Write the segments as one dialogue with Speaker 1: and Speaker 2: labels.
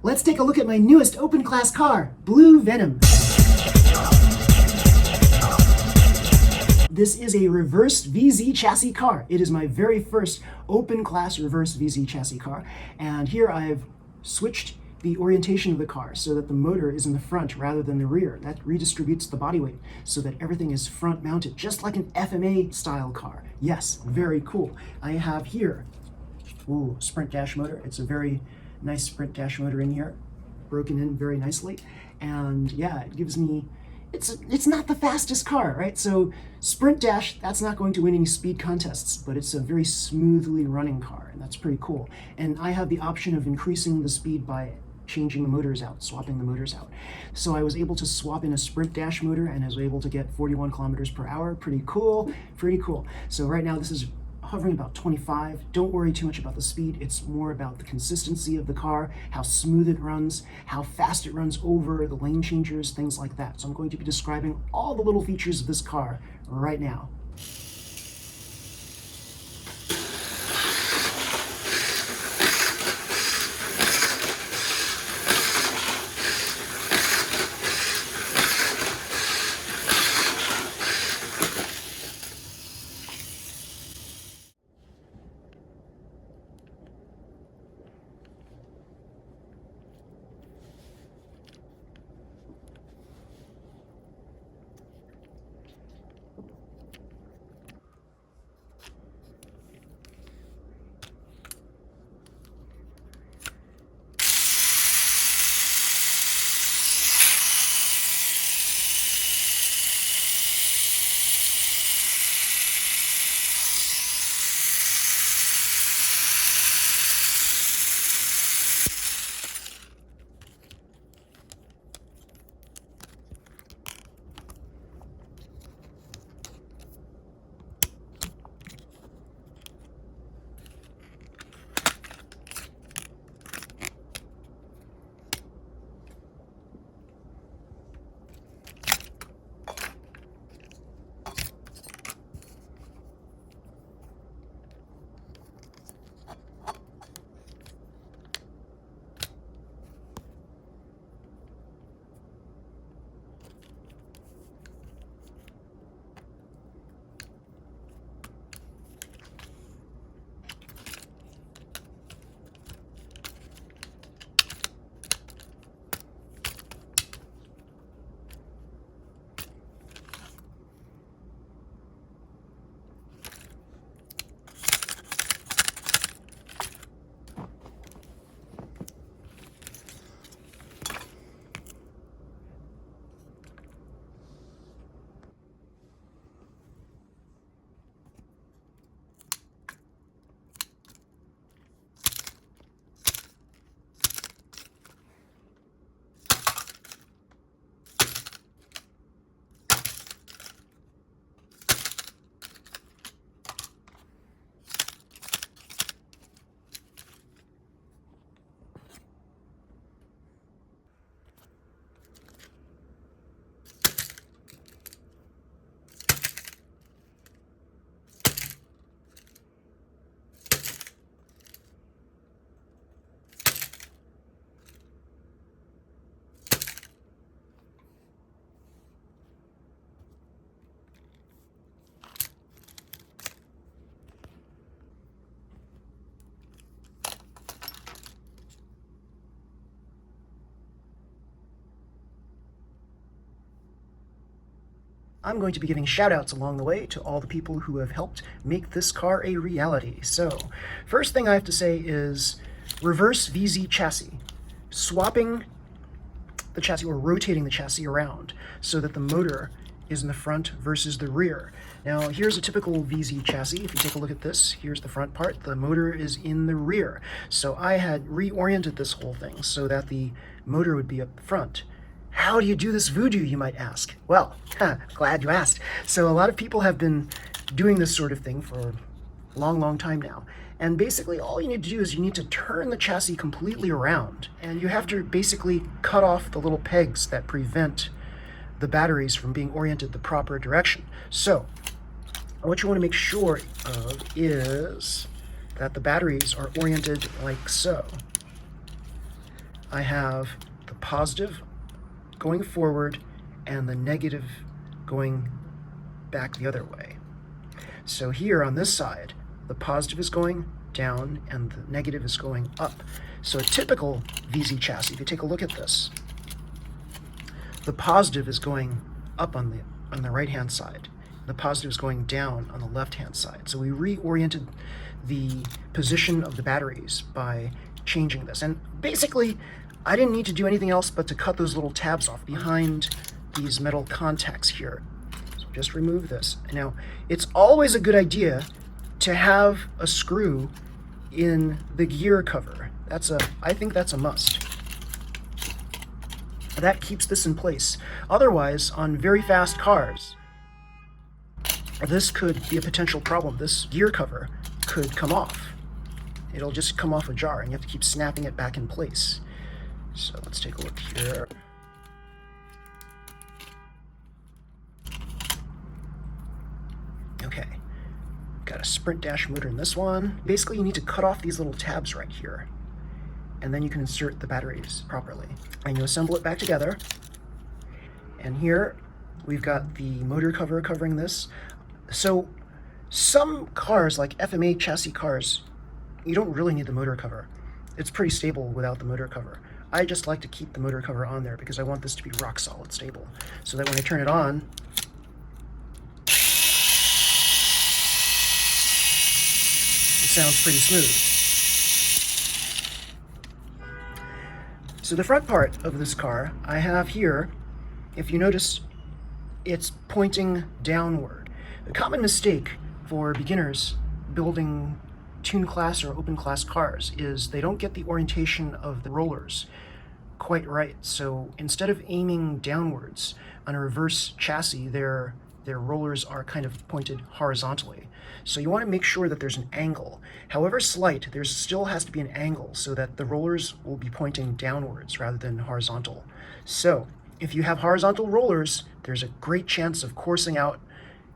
Speaker 1: Let's take a look at my newest open class car, Blue Venom. This is a reverse VZ chassis car. It is my very first open class reverse VZ chassis car. And here I've switched the orientation of the car so that the motor is in the front rather than the rear. That redistributes the body weight so that everything is front mounted, just like an FMA style car. Yes, very cool. I have here, sprint dash motor. It's a very nice sprint dash motor in here, broken in very nicely. And yeah, it gives me, it's not the fastest car, right? So sprint dash, that's not going to win any speed contests, but it's a very smoothly running car, and that's pretty cool. And I have the option of increasing the speed by changing the motors out, swapping the motors out. So I was able to swap in a sprint dash motor and I was able to get 41 kilometers per hour. Pretty cool, pretty cool. So right now this is hovering about 25. Don't worry too much about the speed. It's more about the consistency of the car, how smooth it runs, how fast it runs over the lane changers, things like that. So I'm going to be describing all the little features of this car right now. I'm going to be giving shout outs along the way to all the people who have helped make this car a reality. So, first thing I have to say is reverse VZ chassis. Swapping the chassis or rotating the chassis around so that the motor is in the front versus the rear. Now, here's a typical VZ chassis. If you take a look at this, here's the front part. The motor is in the rear. So I had reoriented this whole thing so that the motor would be up front. How do you do this voodoo, you might ask? Well, glad you asked. So a lot of people have been doing this sort of thing for a long time now. And basically all you need to do is you need to turn the chassis completely around, and you have to basically cut off the little pegs that prevent the batteries from being oriented the proper direction. So what you want to make sure of is that the batteries are oriented like so. I have the positive going forward and the negative going back the other way. So here on this side, the positive is going down and the negative is going up. So a typical VZ chassis, if you take a look at this, the positive is going up on the right-hand side. The positive is going down on the left-hand side. So we reoriented the position of the batteries by changing this. And basically, I didn't need to do anything else but to cut those little tabs off behind these metal contacts here. So just remove this. Now, it's always a good idea to have a screw in the gear cover. I think that's a must. That keeps this in place. Otherwise, on very fast cars, this could be a potential problem. This gear cover could come off. It'll just come off ajar, and you have to keep snapping it back in place. So let's take a look here. Okay, got a sprint dash motor in this one. Basically, you need to cut off these little tabs right here, and then you can insert the batteries properly. And you assemble it back together. And here we've got the motor cover covering this. So some cars, like FMA chassis cars, you don't really need the motor cover. It's pretty stable without the motor cover. I just like to keep the motor cover on there because I want this to be rock solid stable, so that when I turn it on, it sounds pretty smooth. So the front part of this car I have here, if you notice, it's pointing downward. A common mistake for beginners building tune class or open class cars is they don't get the orientation of the rollers quite right. So instead of aiming downwards on a reverse chassis, their rollers are kind of pointed horizontally. So you want to make sure that there's an angle. However slight, there still has to be an angle so that the rollers will be pointing downwards rather than horizontal. So if you have horizontal rollers, there's a great chance of coursing out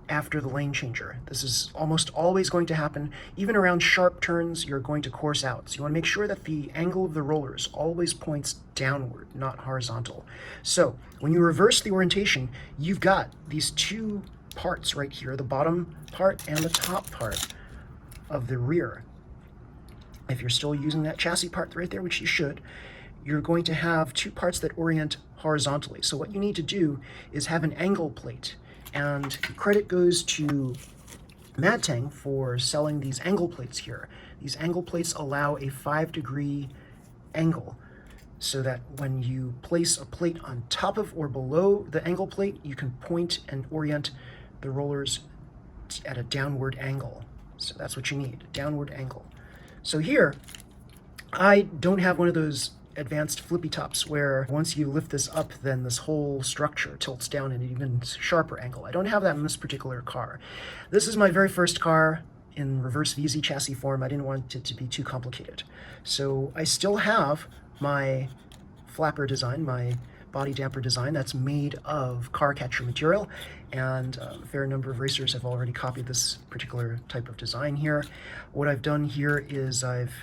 Speaker 1: after the lane changer. This is almost always going to happen. Even around sharp turns, you're going to course out. So you want to make sure that the angle of the rollers always points downward, not horizontal. So when you reverse the orientation, you've got these two parts right here, the bottom part and the top part of the rear. If you're still using that chassis part right there, which you should, you're going to have two parts that orient horizontally. So what you need to do is have an angle plate. And credit goes to Madtang for selling these angle plates here. These angle plates allow a 5-degree angle so that when you place a plate on top of or below the angle plate, you can point and orient the rollers at a downward angle. So that's what you need, a downward angle. So here, I don't have one of those advanced flippy tops where once you lift this up, then this whole structure tilts down in an even sharper angle. I don't have that in this particular car. This is my very first car in reverse VZ chassis form. I didn't want it to be too complicated. So I still have my flapper design, my body damper design that's made of car catcher material, and a fair number of racers have already copied this particular type of design here. What I've done here is I've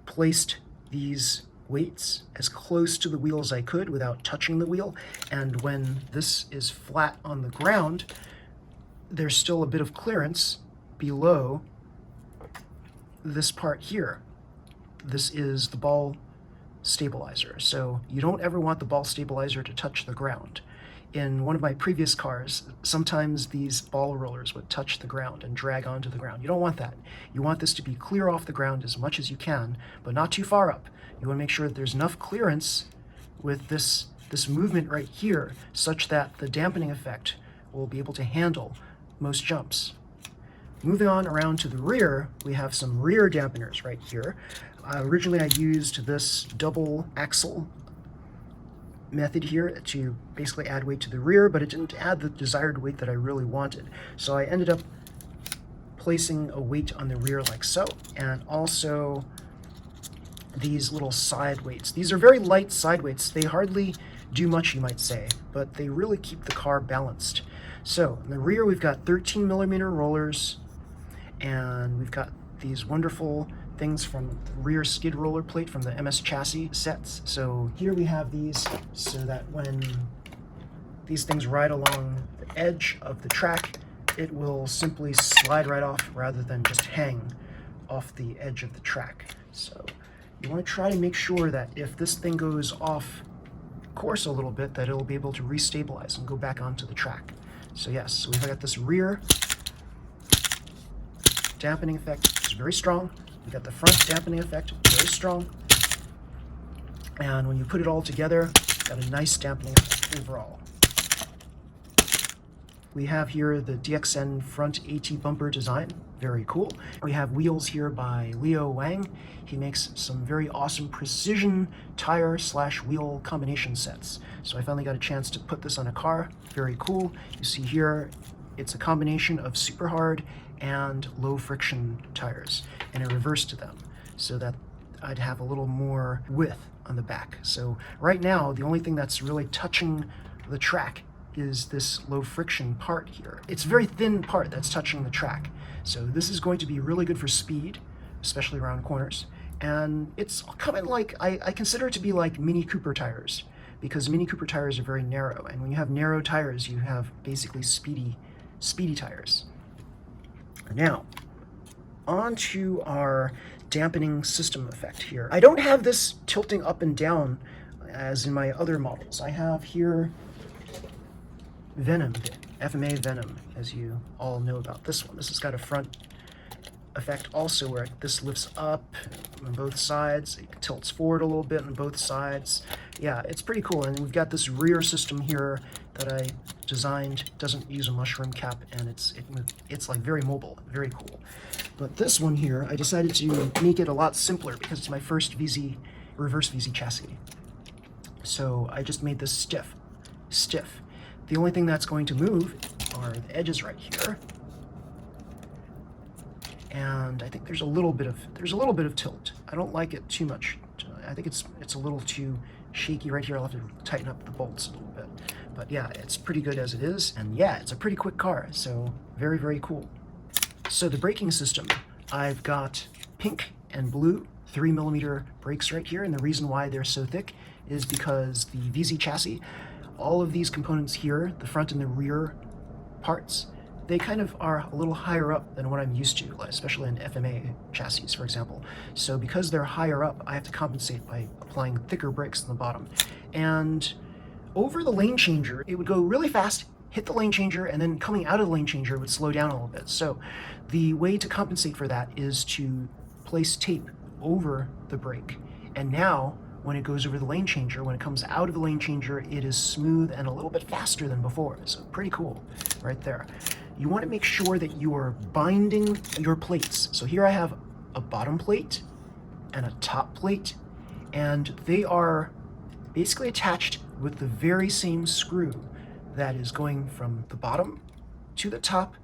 Speaker 1: placed these weights as close to the wheel as I could without touching the wheel, and when this is flat on the ground, there's still a bit of clearance below this part here. This is the ball stabilizer, so you don't ever want the ball stabilizer to touch the ground. In one of my previous cars, sometimes these ball rollers would touch the ground and drag onto the ground. You don't want that. You want this to be clear off the ground as much as you can, but not too far up. You want to make sure that there's enough clearance with this movement right here such that the dampening effect will be able to handle most jumps. Moving on around to the rear, we have some rear dampeners right here. Originally I used this double axle method here to basically add weight to the rear, but it didn't add the desired weight that I really wanted. So I ended up placing a weight on the rear like so, and also these little side weights. These are very light side weights. They hardly do much, you might say, but they really keep the car balanced. So in the rear, we've got 13mm rollers, and we've got these wonderful things from the rear skid roller plate from the MS chassis sets. So here we have these so that when these things ride along the edge of the track, it will simply slide right off rather than just hang off the edge of the track. So you want to try to make sure that if this thing goes off course a little bit, that it'll be able to restabilize and go back onto the track. So yes, so we've got this rear dampening effect, which is very strong. We got the front dampening effect, very strong. And when you put it all together, got a nice dampening effect overall. We have here the DXN front AT bumper design, very cool. We have wheels here by Leo Wang. He makes some very awesome precision tire / wheel combination sets. So I finally got a chance to put this on a car, very cool. You see here, it's a combination of super hard and low friction tires, and a reverse to them so that I'd have a little more width on the back. So right now, the only thing that's really touching the track is this low friction part here. It's a very thin part that's touching the track. So this is going to be really good for speed, especially around corners. And it's kind of like, I consider it to be like Mini Cooper tires, because Mini Cooper tires are very narrow. And when you have narrow tires, you have basically speedy tires. Now, on to our dampening system effect here. I don't have this tilting up and down as in my other models. I have here Venom, FMA Venom, as you all know about this one. This has got a front effect also where this lifts up on both sides. It tilts forward a little bit on both sides. Yeah, it's pretty cool. And we've got this rear system here that I designed. Doesn't use a mushroom cap, and it's like very mobile, very cool. But this one here, I decided to make it a lot simpler because it's my first reverse VZ chassis. So I just made this stiff. The only thing that's going to move are the edges right here. And I think there's a little bit of tilt. I don't like it too much. I think it's a little too shaky right here. I'll have to tighten up the bolts a little bit. But yeah, it's pretty good as it is. And yeah, it's a pretty quick car. So very, very cool. So the braking system, I've got pink and blue 3mm brakes right here. And the reason why they're so thick is because the VZ chassis, all of these components here, the front and the rear parts, they kind of are a little higher up than what I'm used to, especially in FMA chassis, for example. So because they're higher up, I have to compensate by applying thicker brakes on the bottom. And over the lane changer, it would go really fast, hit the lane changer, and then coming out of the lane changer, it would slow down a little bit. So the way to compensate for that is to place tape over the brake. And now, when it goes over the lane changer, when it comes out of the lane changer, it is smooth and a little bit faster than before. So pretty cool right there. You want to make sure that you are binding your plates. So here I have a bottom plate and a top plate, and they are basically attached with the very same screw that is going from the bottom to the top.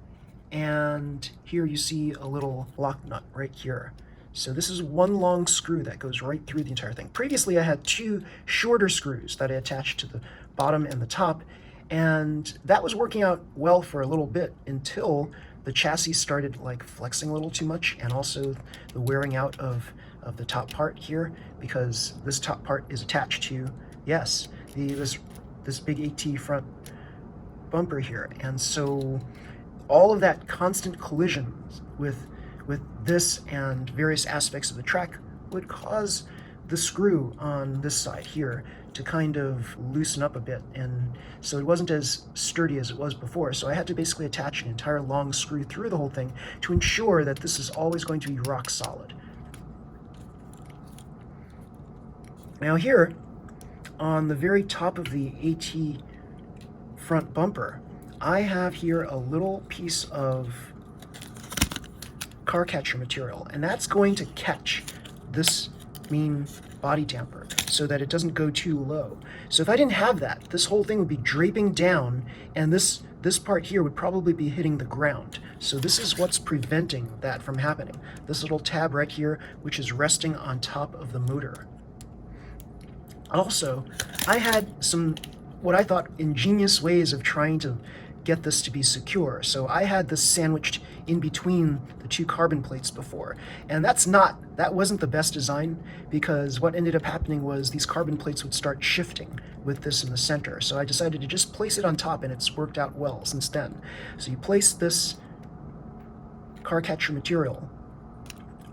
Speaker 1: And here you see a little lock nut right here. So this is one long screw that goes right through the entire thing. Previously, I had two shorter screws that I attached to the bottom and the top, and that was working out well for a little bit until the chassis started like flexing a little too much, and also the wearing out of the top part here, because this top part is attached to, yes, this big AT front bumper here. And so all of that constant collision with this and various aspects of the track would cause the screw on this side here to kind of loosen up a bit, and so it wasn't as sturdy as it was before. So I had to basically attach an entire long screw through the whole thing to ensure that this is always going to be rock solid. Now here, on the very top of the AT front bumper, I have here a little piece of car catcher material, and that's going to catch this main body damper so that it doesn't go too low. So if I didn't have that, this whole thing would be draping down, and this part here would probably be hitting the ground. So this is what's preventing that from happening. This little tab right here, which is resting on top of the motor. Also, I had some what I thought ingenious ways of trying to get this to be secure. So I had this sandwiched in between the two carbon plates before, and that wasn't the best design, because what ended up happening was these carbon plates would start shifting with this in the center. So I decided to just place it on top, and it's worked out well since then. So you place this car catcher material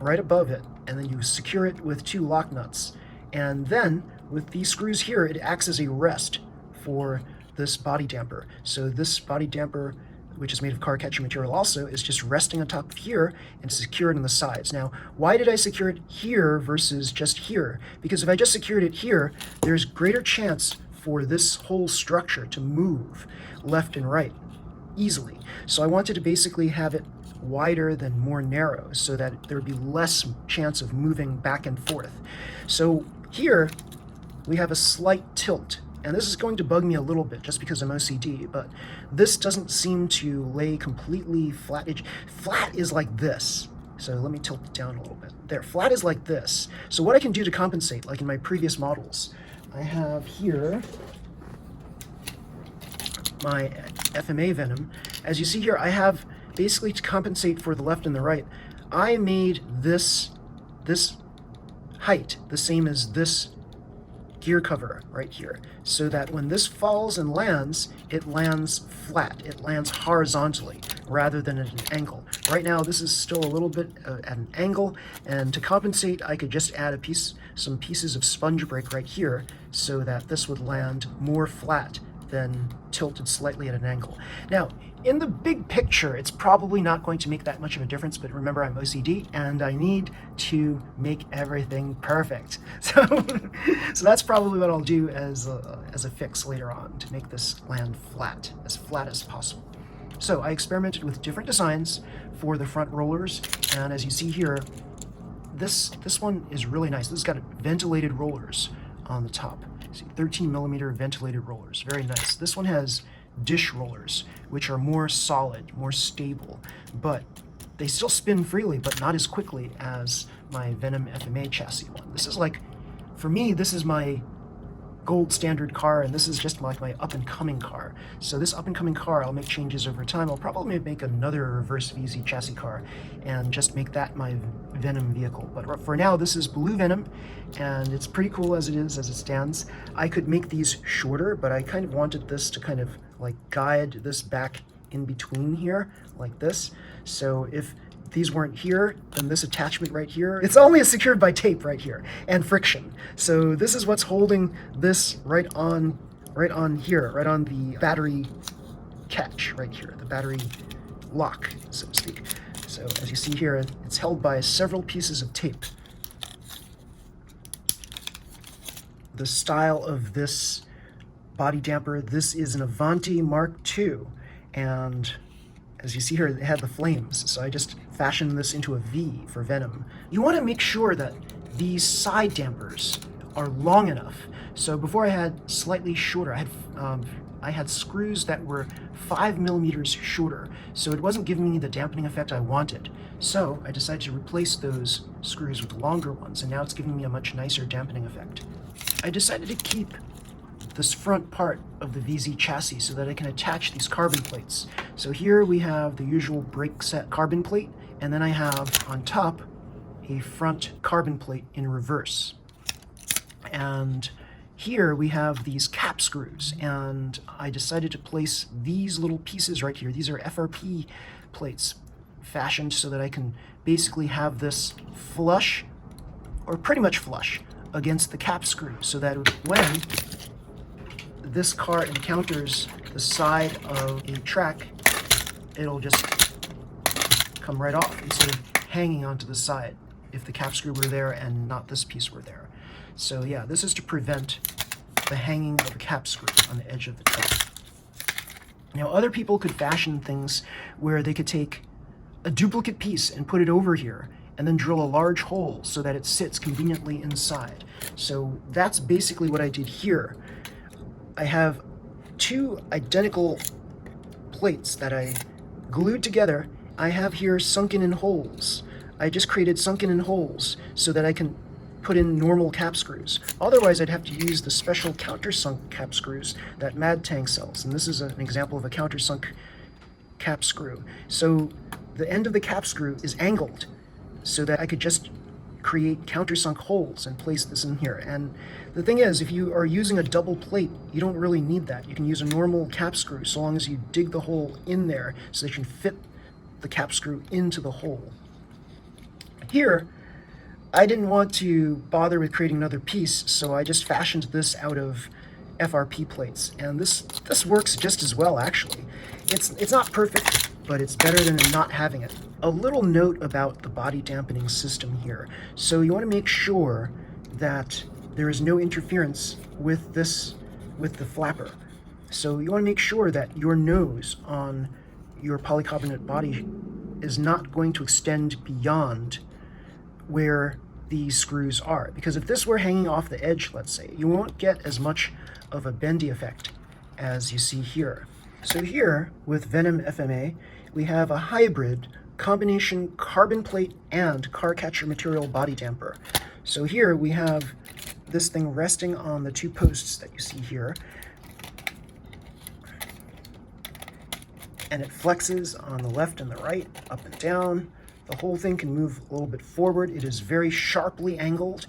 Speaker 1: right above it, and then you secure it with two lock nuts. And then with these screws here, it acts as a rest for this body damper. So this body damper, which is made of car catcher material also, is just resting on top of here and secured on the sides. Now, why did I secure it here versus just here? Because if I just secured it here, there's greater chance for this whole structure to move left and right easily. So I wanted to basically have it wider than more narrow, so that there would be less chance of moving back and forth. So here we have a slight tilt, and this is going to bug me a little bit just because I'm OCD, but this doesn't seem to lay completely flat. Flat is like this. So let me tilt it down a little bit. There, flat is like this. So what I can do to compensate, like in my previous models, I have here my FMA Venom. As you see here, I have basically, to compensate for the left and the right, I made this height the same as this gear cover right here, so that when this falls and lands, it lands flat. It lands horizontally rather than at an angle. Right now, this is still a little bit at an angle, and to compensate, I could just add some pieces of sponge break right here, so that this would land more flat than tilted slightly at an angle. Now, in the big picture, it's probably not going to make that much of a difference, but remember, I'm OCD and I need to make everything perfect. So that's probably what I'll do as a fix later on, to make this land flat as possible. So I experimented with different designs for the front rollers, and as you see here, this one is really nice. This has got ventilated rollers on the top. See, 13 millimeter ventilated rollers, very nice. This one has dish rollers, which are more solid, more stable, but they still spin freely, but not as quickly as my Venom FMA chassis one. This is like, for me, this is my gold standard car, and this is just like my up-and-coming car. So this up-and-coming car, I'll make changes over time. I'll probably make another reverse VZ chassis car and just make that my Venom vehicle. But for now, this is Blue Venom, and it's pretty cool as it is, as it stands. I could make these shorter, but I kind of wanted this to kind of like guide this back in between here, like this. So if these weren't here, then this attachment right here, it's only secured by tape right here and friction. So this is what's holding this right on here, right on the battery catch right here, the battery lock, so to speak. So as you see here, it's held by several pieces of tape. The style of this body damper, this is an Avanti Mark II, and as you see here, it had the flames, so I just fashioned this into a V for Venom. You want to make sure that these side dampers are long enough. So before I had slightly shorter, I had screws that were 5 millimeters shorter, so it wasn't giving me the dampening effect I wanted. So I decided to replace those screws with longer ones, and now it's giving me a much nicer dampening effect. I decided to keep this front part of the VZ chassis so that I can attach these carbon plates. So here we have the usual brake set carbon plate, and then I have on top a front carbon plate in reverse. And here we have these cap screws, and I decided to place these little pieces right here. These are FRP plates fashioned so that I can basically have this flush, or pretty much flush, against the cap screw, so that when this car encounters the side of a track, it'll just come right off instead of hanging onto the side if the cap screw were there and not this piece were there. So yeah, this is to prevent the hanging of the cap screw on the edge of the truck. Now, other people could fashion things where they could take a duplicate piece and put it over here and then drill a large hole so that it sits conveniently inside. So that's basically what I did here. I have two identical plates that I glued together. I have here sunken in holes. I just created sunken in holes so that I can put in normal cap screws. Otherwise, I'd have to use the special countersunk cap screws that Mad Tank sells. And this is an example of a countersunk cap screw. So the end of the cap screw is angled so that I could just create countersunk holes and place this in here. And the thing is, if you are using a double plate, you don't really need that. You can use a normal cap screw so long as you dig the hole in there so that you can fit the cap screw into the hole. Here, I didn't want to bother with creating another piece, so I just fashioned this out of FRP plates. And this works just as well, actually. It's not perfect, but it's better than not having it. A little note about the body dampening system here. So you want to make sure that there is no interference with the flapper. So you want to make sure that your nose on your polycarbonate body is not going to extend beyond where these screws are. Because if this were hanging off the edge, let's say, you won't get as much of a bendy effect as you see here. So here, with Venom FMA, we have a hybrid combination carbon plate and car catcher material body damper. So here we have this thing resting on the two posts that you see here. And it flexes on the left and the right, up and down. The whole thing can move a little bit forward. It is very sharply angled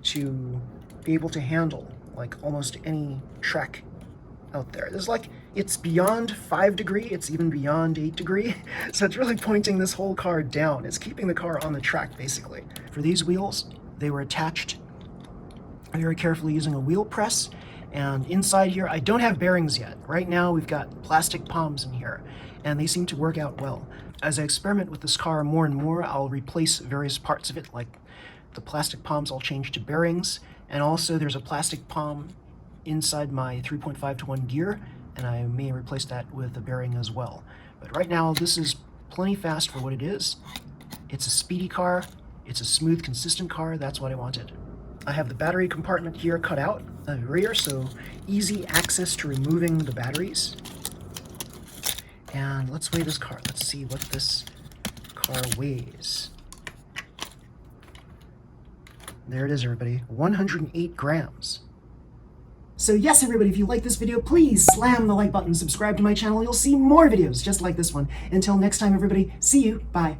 Speaker 1: to be able to handle like almost any track out there. There's like, it's beyond 5 degree, it's even beyond 8 degree. So it's really pointing this whole car down. It's keeping the car on the track, basically. For these wheels, they were attached very carefully using a wheel press. And inside here, I don't have bearings yet. Right now, we've got plastic palms in here, and they seem to work out well. As I experiment with this car more and more, I'll replace various parts of it, like the plastic palms I'll change to bearings, and also there's a plastic palm inside my 3.5-to-1 gear, and I may replace that with a bearing as well. But right now, this is plenty fast for what it is. It's a speedy car, it's a smooth, consistent car, that's what I wanted. I have the battery compartment here cut out at the rear, so easy access to removing the batteries. And let's weigh this car. Let's see what this car weighs. There it is, everybody, 108 grams. So yes, everybody, if you like this video, please slam the like button, subscribe to my channel. You'll see more videos just like this one. Until next time, everybody, see you. Bye.